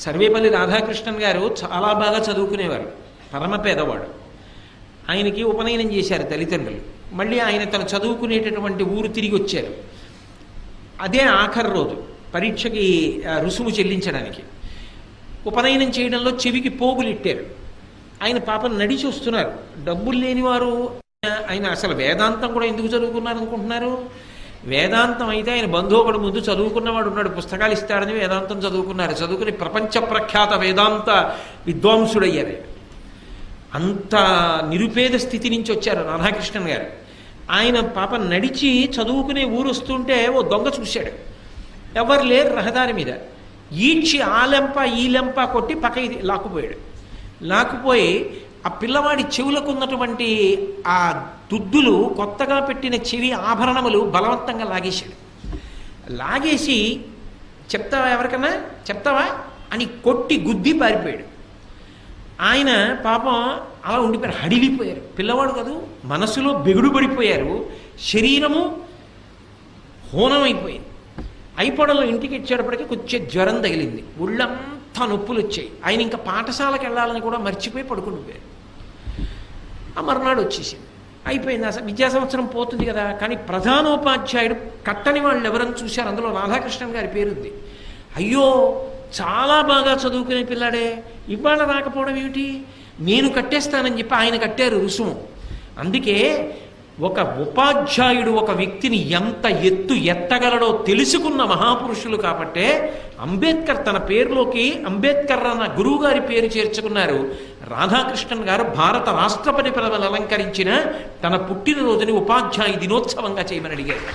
సర్వేపల్లి రాధాకృష్ణన్ గారు చాలా బాగా చదువుకునేవారు, పరమ పేదవాడు. ఆయనకి ఉపనయనం చేశారు తల్లిదండ్రులు. మళ్ళీ ఆయన తను చదువుకునేటటువంటి ఊరు తిరిగి వచ్చారు. అదే ఆఖరి రోజు పరీక్షకి రుసుము చెల్లించడానికి. ఉపనయనం చేయడంలో చెవికి పోగులు ఇట్టారు. ఆయన పాపం నడిచి వస్తున్నారు. డబ్బులు లేనివారు. ఆయన అసలు వేదాంతం కూడా ఎందుకు చదువుకున్నారు అనుకుంటున్నారు? వేదాంతం అయితే ఆయన బంధువుడు ముందు చదువుకున్నవాడు ఉన్నాడు, పుస్తకాలు ఇస్తాడని వేదాంతం చదువుకున్నారు. చదువుకుని ప్రపంచ ప్రఖ్యాత వేదాంత విద్వాంసుడయ్యారు. అంత నిరుపేద స్థితి నుంచి వచ్చారు రాధాకృష్ణన్ గారు. ఆయన పాపం నడిచి చదువుకునే ఊరు వస్తుంటే ఓ దొంగ చూశాడు. ఎవరు లేరు రహదారి మీద. ఈడ్చి ఆ లెంప ఈ లెంప కొట్టి పక్కకి లాక్కుపోయాడు. లాక్కుపోయి ఆ పిల్లవాడి చెవులకు ఉన్నటువంటి ఆ దుద్దులు, కొత్తగా పెట్టిన చెవి ఆభరణములు బలవంతంగా లాగేశాడు. లాగేసి చెప్తావా, ఎవరికన్నా చెప్తావా అని కొట్టి గుద్ది పారిపోయాడు. ఆయన పాపం అలా ఉండిపోయారు, హడిలిపోయారు. పిల్లవాడు కాదు, మనసులో బెగుడు పడిపోయారు. శరీరము హోనమైపోయింది. అయిపోవడంలో ఇంటికి ఇచ్చేటప్పటికి కొంచెం జ్వరం తగిలింది, ఒళ్ళంతా నొప్పులు వచ్చాయి. ఆయన ఇంకా పాఠశాలకు వెళ్ళాలని కూడా మర్చిపోయి పడుకుండిపోయారు. ఆ మర్నాడు వచ్చేసింది, అయిపోయింది. అసలు విద్యా సంవత్సరం పోతుంది కదా. కానీ ప్రధానోపాధ్యాయుడు కట్టని వాళ్ళు ఎవరని చూశారు, అందులో రాధాకృష్ణన్ గారి పేరుంది. అయ్యో, చాలా బాగా చదువుకునే పిల్లాడే ఇవాళ రాకపోవడం ఏమిటి, నేను కట్టేస్తానని చెప్పి ఆయన కట్టారు రుసుము. అందుకే ఒక ఉపాధ్యాయుడు ఒక వ్యక్తిని ఎంత ఎత్తు ఎత్తగలడో తెలుసుకున్న మహాపురుషులు. కాబట్టే అంబేద్కర్ తన పేరులోకి అంబేద్కర్ అన్న గురువు గారి పేరు చేర్చుకున్నారు. రాధాకృష్ణన్ గారు భారత రాష్ట్రపతి పదవిని అలంకరించిన తన పుట్టినరోజుని ఉపాధ్యాయ దినోత్సవంగా చేయమని అడిగారు.